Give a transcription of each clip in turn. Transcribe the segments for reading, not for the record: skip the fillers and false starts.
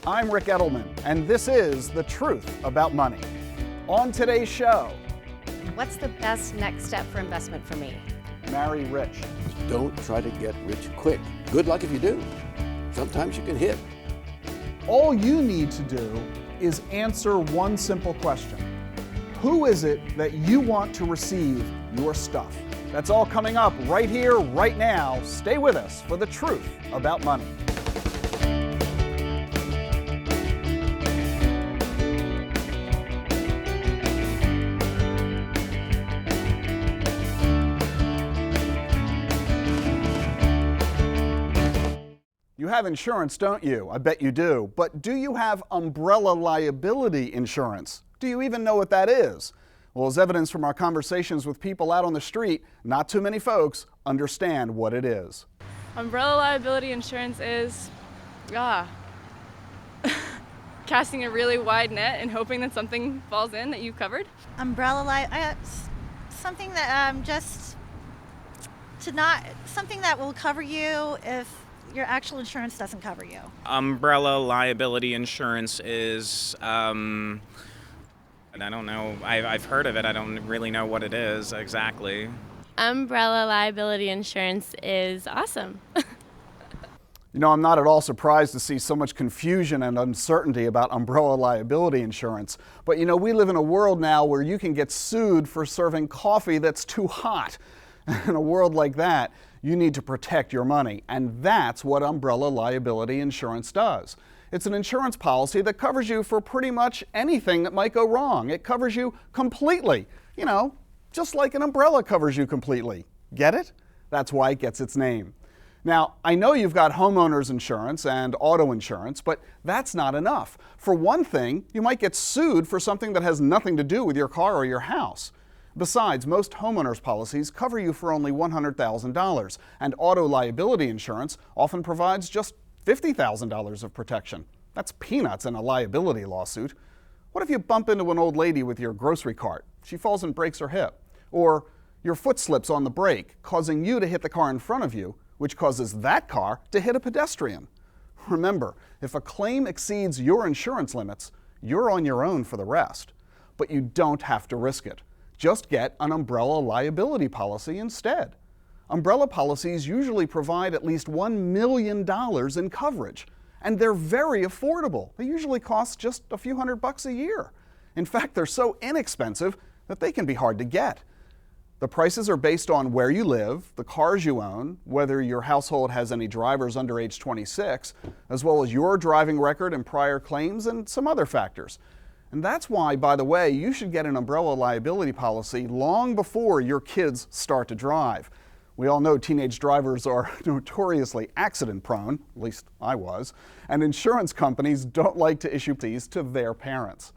I'm Ric Edelman, and this is The Truth About Money. On today's show, what's the best next step for investment for me? Marry rich. Don't try to get rich quick. Good luck if you do. Sometimes you can hit. All you need to do is answer one simple question. Who is it that you want to receive your stuff? That's all coming up right here, right now. Stay with us for The Truth About Money. You have insurance, don't you? I bet you do. But do you have umbrella liability insurance? Do you even know what that is? Well, as evidence from our conversations with people out on the street, not too many folks understand what it is. Umbrella liability insurance is, casting a really wide net and hoping that something falls in that you've covered. Something that something that will cover you if your actual insurance doesn't cover you. Umbrella liability insurance is, and I don't know, I've heard of it, I don't really know what it is exactly. Umbrella liability insurance is awesome. You know, I'm not at all surprised to see so much confusion and uncertainty about umbrella liability insurance. But you know, we live in a world now where you can get sued for serving coffee that's too hot. In a world like that, you need to protect your money, and that's what umbrella liability insurance does. It's an insurance policy that covers you for pretty much anything that might go wrong. It covers you completely, you know, just like an umbrella covers you completely. Get it? That's why it gets its name. Now, I know you've got homeowners insurance and auto insurance, but that's not enough. For one thing, you might get sued for something that has nothing to do with your car or your house. Besides, most homeowners policies cover you for only $100,000, and auto liability insurance often provides just $50,000 of protection. That's peanuts in a liability lawsuit. What if you bump into an old lady with your grocery cart? She falls and breaks her hip. Or your foot slips on the brake, causing you to hit the car in front of you, which causes that car to hit a pedestrian. Remember, if a claim exceeds your insurance limits, you're on your own for the rest. But you don't have to risk it. Just get an umbrella liability policy instead. Umbrella policies usually provide at least $1 million in coverage, and they're very affordable. They usually cost just a few $100 a year. In fact, they're so inexpensive that they can be hard to get. The prices are based on where you live, the cars you own, whether your household has any drivers under age 26, as well as your driving record and prior claims and some other factors. And that's why, by the way, you should get an umbrella liability policy long before your kids start to drive. We all know teenage drivers are notoriously accident prone, at least I was, and insurance companies don't like to issue these to their parents.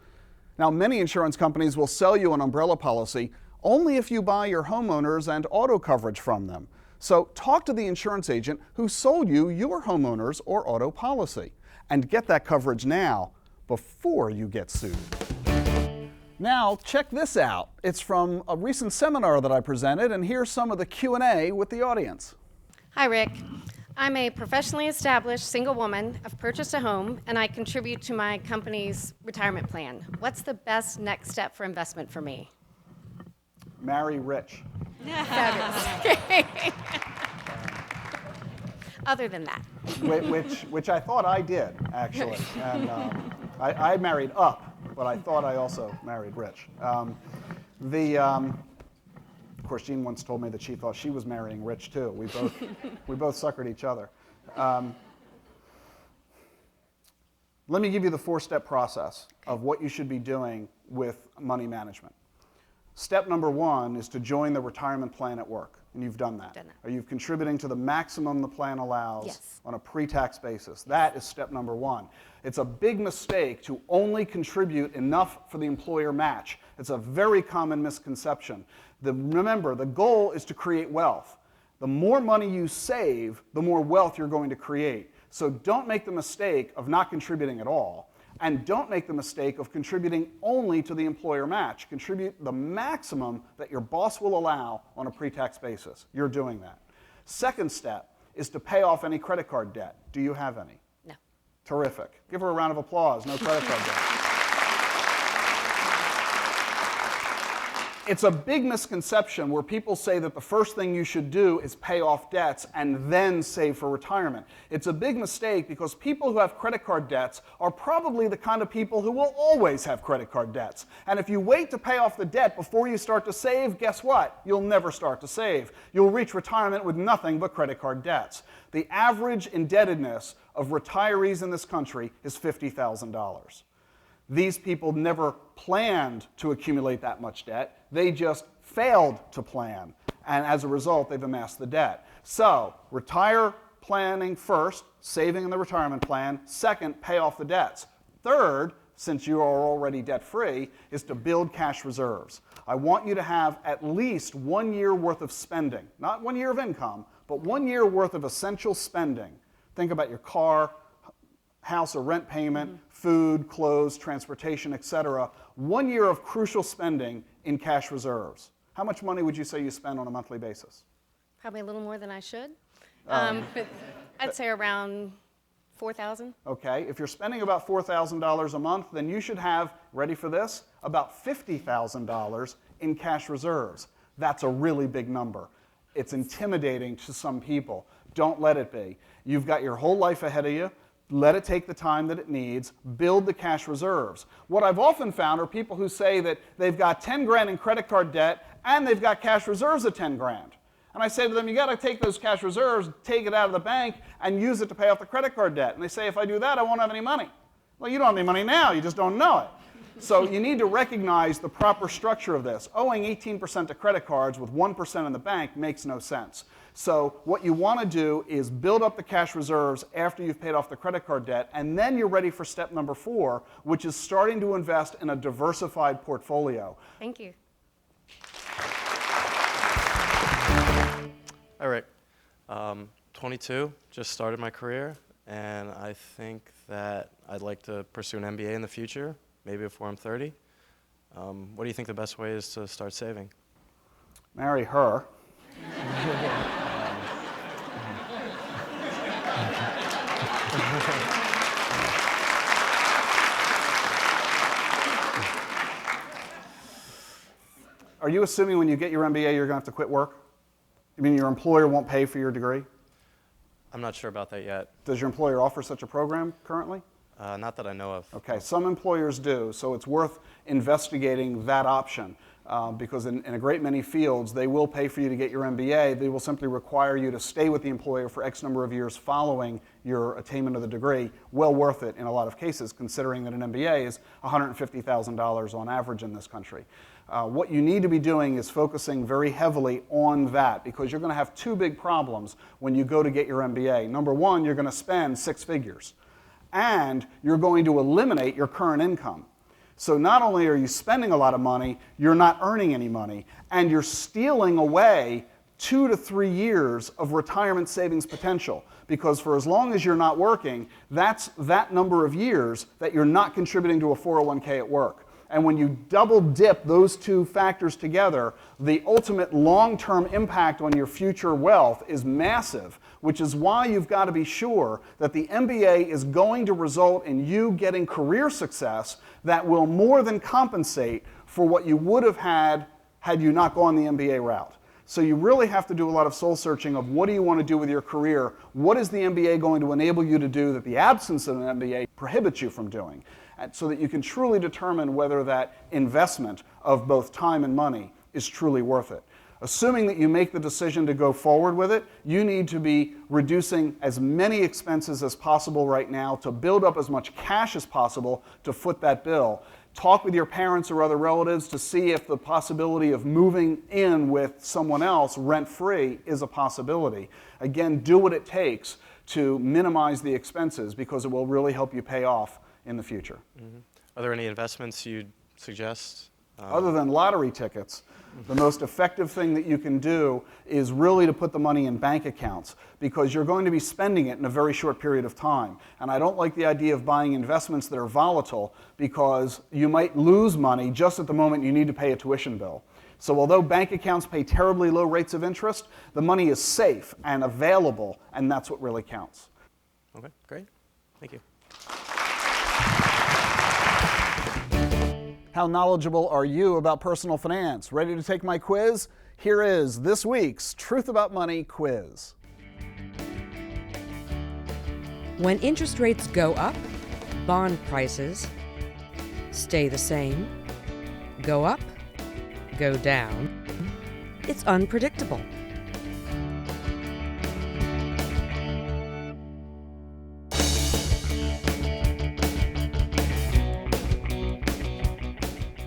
Now, many insurance companies will sell you an umbrella policy only if you buy your homeowners and auto coverage from them. So talk to the insurance agent who sold you your homeowners or auto policy and get that coverage now before you get sued. Now, check this out. It's from a recent seminar that I presented, and here's some of the Q&A with the audience. Hi, Rick. I'm a professionally established single woman. I've purchased a home, and I contribute to my company's retirement plan. What's the best next step for investment for me? Marry rich. Fabulous. Other than that. Which I thought I did, actually. And I married up, but I thought I also married rich. Of course, Jean once told me that she thought she was marrying rich too. We both suckered each other. Let me give you the 4-step process of what you should be doing with money management. Step number 1 is to join the retirement plan at work, and you've done that. Are you contributing to the maximum the plan allows on a pre-tax basis? That is step number 1. It's a big mistake to only contribute enough for the employer match. It's a very common misconception. Remember, the goal is to create wealth. The more money you save, the more wealth you're going to create. So don't make the mistake of not contributing at all. And don't make the mistake of contributing only to the employer match. Contribute the maximum that your boss will allow on a pre-tax basis. You're doing that. Second step is to pay off any credit card debt. Do you have any? No. Terrific. Give her a round of applause. No credit card debt. It's a big misconception where people say that the first thing you should do is pay off debts and then save for retirement. It's a big mistake because people who have credit card debts are probably the kind of people who will always have credit card debts. And if you wait to pay off the debt before you start to save, guess what? You'll never start to save. You'll reach retirement with nothing but credit card debts. The average indebtedness of retirees in this country is $50,000. These people never planned to accumulate that much debt. They just failed to plan. And as a result, they've amassed the debt. So, retire planning first, saving in the retirement plan. Second, pay off the debts. Third, since you are already debt-free, is to build cash reserves. I want you to have at least 1 year worth of spending. Not 1 year of income, but 1 year worth of essential spending. Think about your car, house or rent payment, food, clothes, transportation, etc. 1 year of crucial spending in cash reserves. How much money would you say you spend on a monthly basis? Probably a little more than I should. But I'd say around $4,000. Okay, if you're spending about $4,000 a month, then you should have, ready for this, about $50,000 in cash reserves. That's a really big number. It's intimidating to some people. Don't let it be. You've got your whole life ahead of you. Let it take the time that it needs. Build the cash reserves. What I've often found are people who say that they've got 10 grand in credit card debt and they've got cash reserves of 10 grand. And I say to them, you got to take those cash reserves, take it out of the bank, and use it to pay off the credit card debt. And they say, if I do that, I won't have any money. Well, you don't have any money now. You just don't know it. So you need to recognize the proper structure of this. Owing 18% to credit cards with 1% in the bank makes no sense. So what you want to do is build up the cash reserves after you've paid off the credit card debt, and then you're ready for step number 4, which is starting to invest in a diversified portfolio. Thank you. Hi, Rick. 22, just started my career, and I think that I'd like to pursue an MBA in the future, maybe before I'm 30. What do you think the best way is to start saving? Marry her. Are you assuming when you get your MBA you're going to have to quit work? You mean your employer won't pay for your degree? I'm not sure about that yet. Does your employer offer such a program currently? Not that I know of. Okay, some employers do, so it's worth investigating that option because in a great many fields, they will pay for you to get your MBA. They will simply require you to stay with the employer for X number of years following your attainment of the degree. Well worth it in a lot of cases, considering that an MBA is $150,000 on average in this country. What you need to be doing is focusing very heavily on that because you're going to have 2 big problems when you go to get your MBA. Number 1, you're going to spend 6 figures. And you're going to eliminate your current income. So not only are you spending a lot of money, you're not earning any money, and you're stealing away 2 to 3 years of retirement savings potential. Because for as long as you're not working, that's that number of years that you're not contributing to a 401k at work. And when you double dip those 2 factors together, the ultimate long-term impact on your future wealth is massive, which is why you've got to be sure that the MBA is going to result in you getting career success that will more than compensate for what you would have had you not gone the MBA route. So you really have to do a lot of soul searching of what do you want to do with your career, what is the MBA going to enable you to do that the absence of an MBA prohibits you from doing, and so that you can truly determine whether that investment of both time and money is truly worth it. Assuming that you make the decision to go forward with it, you need to be reducing as many expenses as possible right now to build up as much cash as possible to foot that bill. Talk with your parents or other relatives to see if the possibility of moving in with someone else rent-free is a possibility. Again, do what it takes to minimize the expenses because it will really help you pay off in the future. Mm-hmm. Are there any investments you'd suggest? Other than lottery tickets, the most effective thing that you can do is really to put the money in bank accounts because you're going to be spending it in a very short period of time. And I don't like the idea of buying investments that are volatile because you might lose money just at the moment you need to pay a tuition bill. So although bank accounts pay terribly low rates of interest, the money is safe and available, and that's what really counts. Okay, great. Thank you. How knowledgeable are you about personal finance? Ready to take my quiz? Here is this week's Truth About Money quiz. When interest rates go up, bond prices stay the same, go up, go down. It's unpredictable.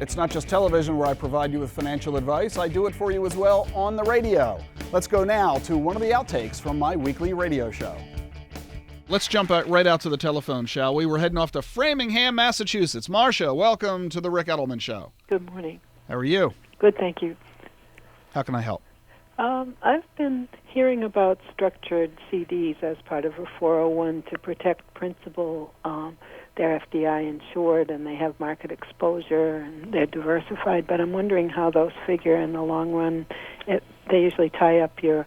It's not just television where I provide you with financial advice. I do it for you as well on the radio. Let's go now to one of the outtakes from my weekly radio show. Let's jump right out to the telephone, shall we? We're heading off to Framingham, Massachusetts. Marcia, welcome to the Ric Edelman Show. Good morning. How are you? Good, thank you. How can I help? I've been hearing about structured CDs as part of a 401 to protect principal. They're FDI insured and they have market exposure and they're diversified, but I'm wondering how those figure in the long run. They usually tie up your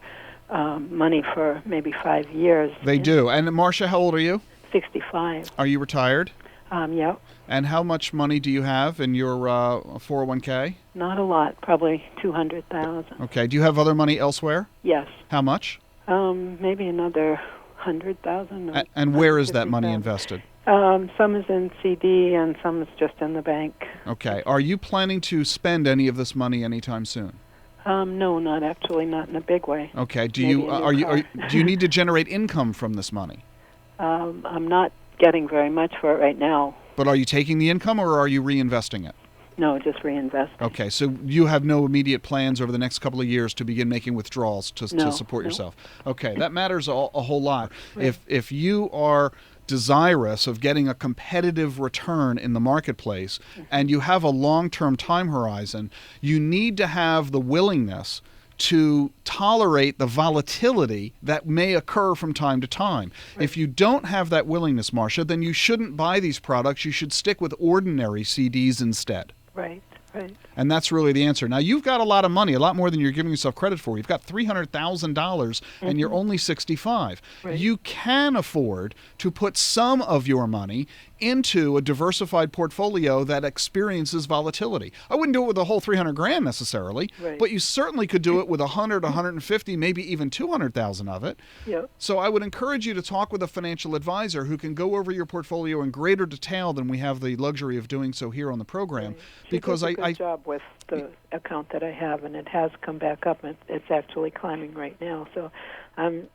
money for maybe 5 years. They do. And Marcia, how old are you? 65. Are you retired? Yeah. And how much money do you have in your 401k? Not a lot, probably 200,000. Okay. Do you have other money elsewhere? Yes. How much? Maybe another 100,000. And where is that money invested? Some is in CD and some is just in the bank. Okay. Are you planning to spend any of this money anytime soon? No, not actually, not in a big way. Okay. Do Maybe you do you need to generate income from this money? I'm not getting very much for it right now. But are you taking the income or are you reinvesting it? No, just reinvesting. Okay, so you have no immediate plans over the next couple of years to begin making withdrawals to support yourself. Okay, that matters a whole lot. Right. If you are desirous of getting a competitive return in the marketplace and you have a long-term time horizon, you need to have the willingness to tolerate the volatility that may occur from time to time. Right. If you don't have that willingness, Marcia, then you shouldn't buy these products. You should stick with ordinary CDs instead. Right, right. And that's really the answer. Now, you've got a lot of money, a lot more than you're giving yourself credit for. You've got $300,000 and you're only 65. Right. You can afford to put some of your money into a diversified portfolio that experiences volatility. I wouldn't do it with the whole 300 grand necessarily, right, but you certainly could do it with 100, 150, maybe even 200,000 of it. Yep. So I would encourage you to talk with a financial advisor who can go over your portfolio in greater detail than we have the luxury of doing so here on the program. Right. Because she did a good job with the account that I have, and it has come back up, and it's actually climbing right now. So I'm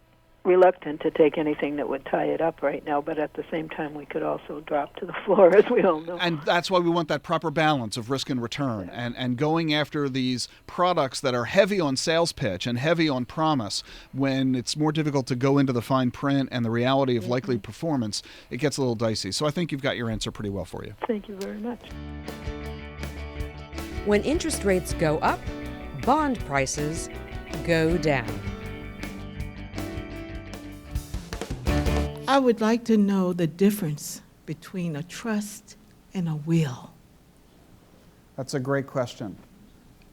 reluctant to take anything that would tie it up right now, but at the same time we could also drop to the floor, as we all know. And that's why we want that proper balance of risk and return, and going after these products that are heavy on sales pitch and heavy on promise. When it's more difficult to go into the fine print and the reality of likely performance, it gets a little dicey. So I think you've got your answer pretty well for you. Thank you very much. When interest rates go up, bond prices go down. I would like to know the difference between a trust and a will. That's a great question.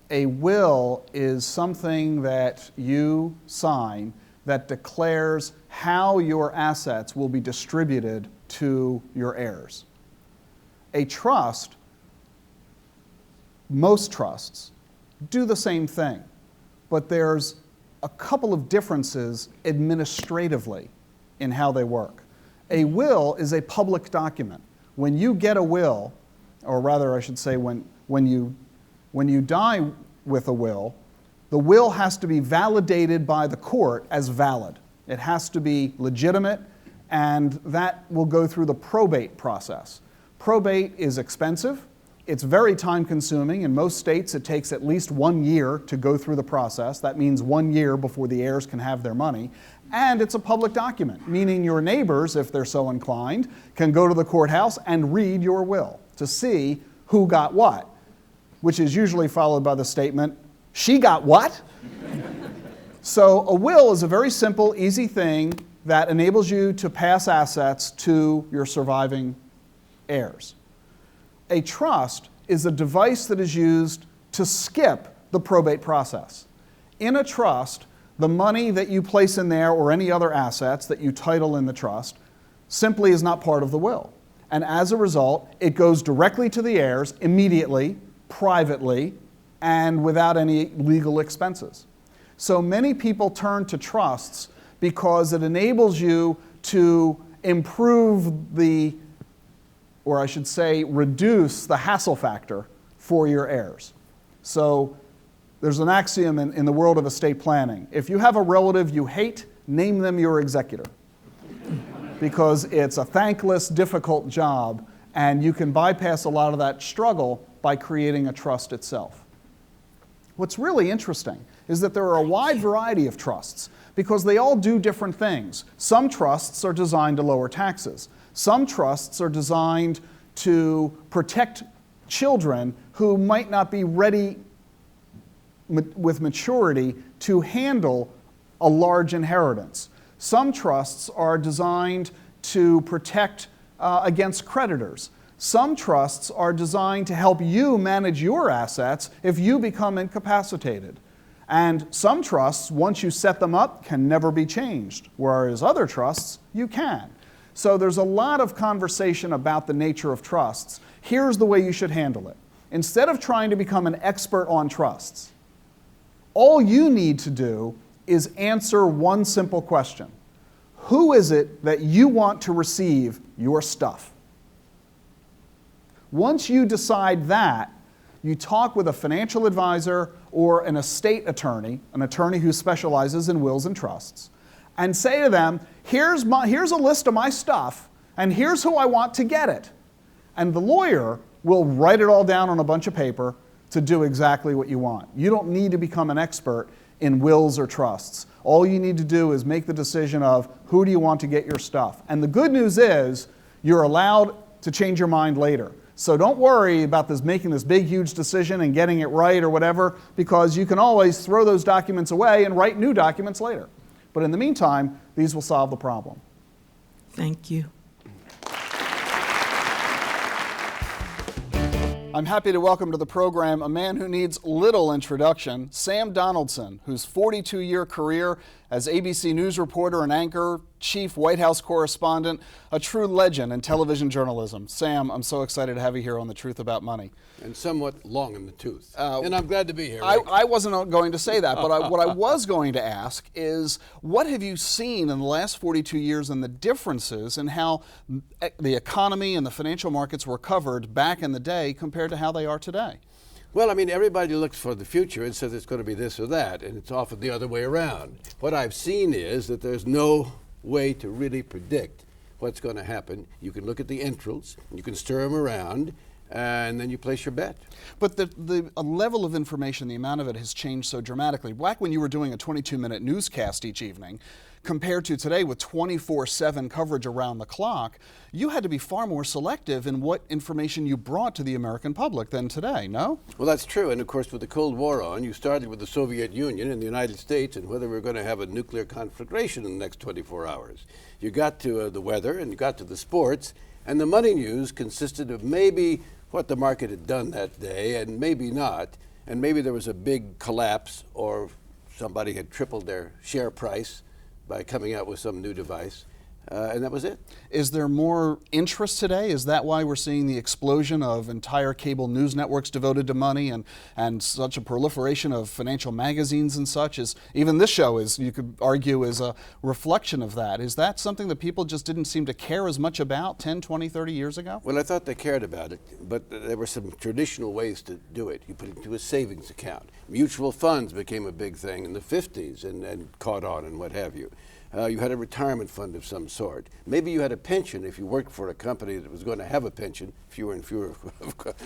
A will is something that you sign that declares how your assets will be distributed to your heirs. A trust, most trusts, do the same thing, but there's a couple of differences administratively in how they work. A will is a public document. When you get a will, or rather I should say when you die with a will, the will has to be validated by the court as valid. It has to be legitimate, and that will go through the probate process. Probate is expensive. It's very time-consuming. In most states, it takes at least 1 year to go through the process. That means 1 year before the heirs can have their money. And it's a public document, meaning your neighbors, if they're so inclined, can go to the courthouse and read your will to see who got what, which is usually followed by the statement, "She got what?" So a will is a very simple, easy thing that enables you to pass assets to your surviving heirs. A trust is a device that is used to skip the probate process. In a trust, the money that you place in there or any other assets that you title in the trust simply is not part of the will. And as a result, it goes directly to the heirs immediately, privately, and without any legal expenses. So many people turn to trusts because it enables you to improve the, or I should say, reduce the hassle factor for your heirs. So there's an axiom in the world of estate planning. If you have a relative you hate, name them your executor. Because it's a thankless, difficult job, and you can bypass a lot of that struggle by creating a trust itself. What's really interesting is that there are a wide variety of trusts because they all do different things. Some trusts are designed to lower taxes. Some trusts are designed to protect children who might not be ready with maturity to handle a large inheritance. Some trusts are designed to protect against creditors. Some trusts are designed to help you manage your assets if you become incapacitated. And some trusts, once you set them up, can never be changed, whereas other trusts, you can. So there's a lot of conversation about the nature of trusts. Here's the way you should handle it. Instead of trying to become an expert on trusts, all you need to do is answer one simple question. Who is it that you want to receive your stuff? Once you decide that, you talk with a financial advisor or an estate attorney, an attorney who specializes in wills and trusts, and say to them, here's a list of my stuff, and here's who I want to get it. And the lawyer will write it all down on a bunch of paper to do exactly what you want. You don't need to become an expert in wills or trusts. All you need to do is make the decision of who do you want to get your stuff. And the good news is you're allowed to change your mind later. So don't worry about making this big, huge decision and getting it right or whatever, because you can always throw those documents away and write new documents later. But in the meantime, these will solve the problem. Thank you. I'm happy to welcome to the program a man who needs little introduction, Sam Donaldson, whose 42-year career as ABC News reporter and anchor, chief White House correspondent, a true legend in television journalism. Sam, I'm so excited to have you here on The Truth About Money. And somewhat long in the tooth. And I'm glad to be here. I wasn't going to say that, but what I was going to ask is, what have you seen in the last 42 years and the differences in how the economy and the financial markets were covered back in the day compared to how they are today? Well, I mean, everybody looks for the future and says it's going to be this or that, and it's often the other way around. What I've seen is that there's no way to really predict what's going to happen. You can look at the entrants, you can stir them around, and then you place your bet. But the level of information, the amount of it has changed so dramatically. Back when you were doing a 22-minute newscast each evening, compared to today with 24/7 coverage around the clock, you had to be far more selective in what information you brought to the American public than today, no? Well, that's true. And of course, with the Cold War on, you started with the Soviet Union and the United States and whether we're going to have a nuclear conflagration in the next 24 hours. You got to the weather and you got to the sports, and the money news consisted of maybe what the market had done that day and maybe not, and maybe there was a big collapse or somebody had tripled their share price by coming out with some new device, and that was it. Is there more interest today? Is that why we're seeing the explosion of entire cable news networks devoted to money and such a proliferation of financial magazines and such? Even this show is, you could argue, is a reflection of that. Is that something that people just didn't seem to care as much about 10, 20, 30 years ago? Well, I thought they cared about it, but there were some traditional ways to do it. You put it into a savings account. Mutual funds became a big thing in the 50s and caught on and what have you. You had a retirement fund of some sort. Maybe you had a pension if you worked for a company that was going to have a pension. Fewer and fewer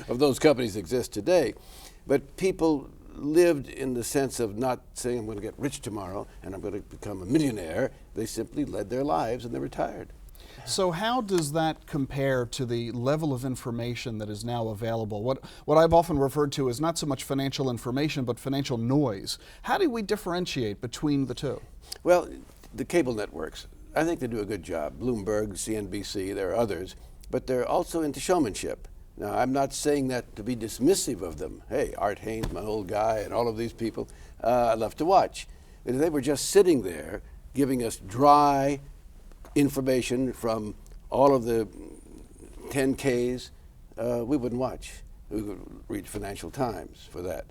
of those companies exist today. But people lived in the sense of not saying, I'm going to get rich tomorrow and I'm going to become a millionaire. They simply led their lives and they retired. So how does that compare to the level of information that is now available? What I've often referred to as not so much financial information, but financial noise. How do we differentiate between the two? Well, the cable networks, I think they do a good job. Bloomberg, CNBC, there are others, but they're also into showmanship. Now, I'm not saying that to be dismissive of them. Hey, Art Haynes, my old guy, and all of these people, I love to watch. But they were just sitting there giving us dry information from all of the 10Ks, we wouldn't watch. We would read Financial Times for that.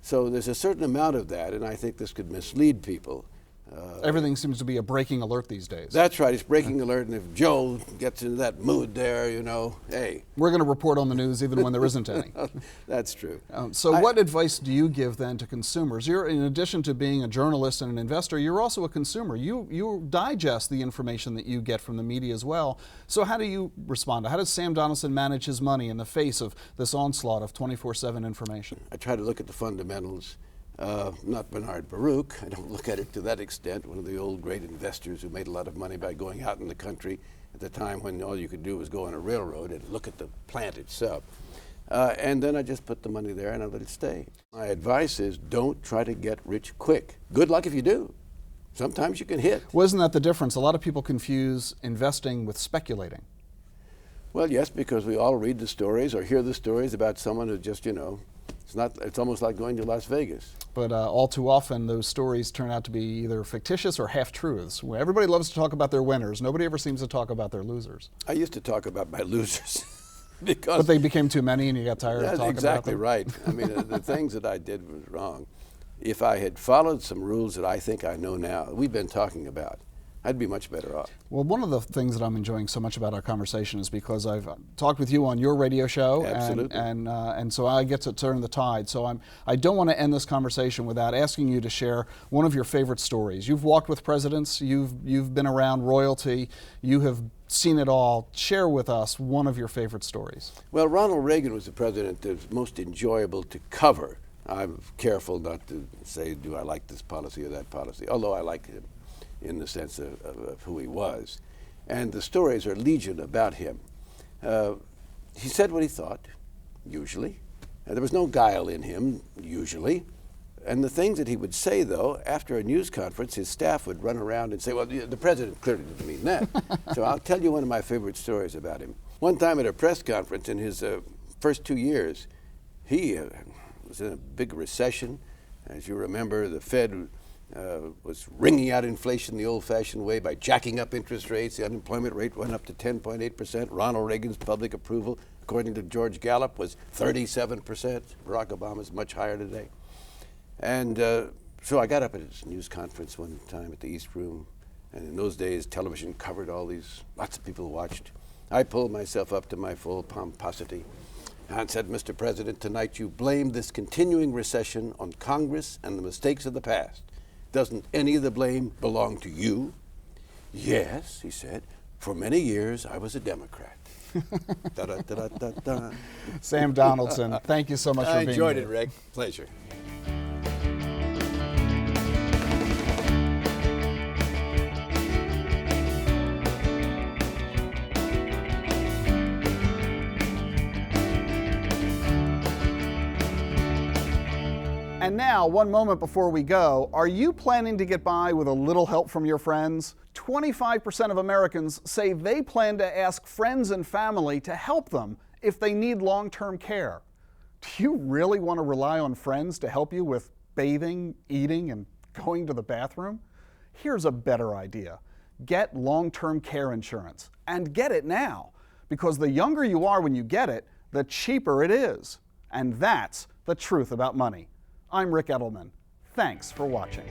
So there's a certain amount of that, and I think this could mislead people. Everything seems to be a breaking alert these days. That's right, it's breaking alert, and if Joe gets into that mood there, hey. We're going to report on the news even when there isn't any. That's true. So what advice do you give then to consumers? You're, in addition to being a journalist and an investor, you're also a consumer. You digest the information that you get from the media as well. So how do you respond? How does Sam Donaldson manage his money in the face of this onslaught of 24/7 information? I try to look at the fundamentals. Not Bernard Baruch. I don't look at it to that extent. One of the old great investors who made a lot of money by going out in the country at the time when all you could do was go on a railroad and look at the plant itself. And then I just put the money there and I let it stay. My advice is don't try to get rich quick. Good luck if you do. Sometimes you can hit. Well, isn't that the difference? A lot of people confuse investing with speculating. Well, yes, because we all read the stories or hear the stories about someone who just, it's almost like going to Las Vegas. But all too often, those stories turn out to be either fictitious or half-truths. Everybody loves to talk about their winners. Nobody ever seems to talk about their losers. I used to talk about my losers. But they became too many and you got tired of talking about them? That's exactly right. I mean, the things that I did was wrong. If I had followed some rules that I think I know now, we've been talking about, I'd be much better off. Well, one of the things that I'm enjoying so much about our conversation is because I've talked with you on your radio show, absolutely, and so I get to turn the tide. So I don't want to end this conversation without asking you to share one of your favorite stories. You've walked with presidents, you've been around royalty, you have seen it all. Share with us one of your favorite stories. Well, Ronald Reagan was the president that was most enjoyable to cover. I'm careful not to say, do I like this policy or that policy, although I like him in the sense of who he was. And the stories are legion about him. He said what he thought, usually. There was no guile in him, usually. And the things that he would say, though, after a news conference, his staff would run around and say, well, the president clearly didn't mean that. So I'll tell you one of my favorite stories about him. One time at a press conference in his first 2 years, he was in a big recession. As you remember, the Fed was wringing out inflation the old-fashioned way by jacking up interest rates. The unemployment rate went up to 10.8%. Ronald Reagan's public approval, according to George Gallup, was 37%. Barack Obama's much higher today. And so I got up at his news conference one time at the East Room, and in those days television covered all these, lots of people watched. I pulled myself up to my full pomposity and said, Mr. President, tonight you blamed this continuing recession on Congress and the mistakes of the past. Doesn't any of the blame belong to you? Yes, he said. For many years, I was a Democrat. Da, da, da, da, da. Sam Donaldson, thank you so much for being here. I enjoyed it, Rick. Pleasure. And now, one moment before we go, are you planning to get by with a little help from your friends? 25% of Americans say they plan to ask friends and family to help them if they need long-term care. Do you really want to rely on friends to help you with bathing, eating, and going to the bathroom? Here's a better idea. Get long-term care insurance, and get it now, because the younger you are when you get it, the cheaper it is. And that's the truth about money. I'm Ric Edelman. Thanks for watching.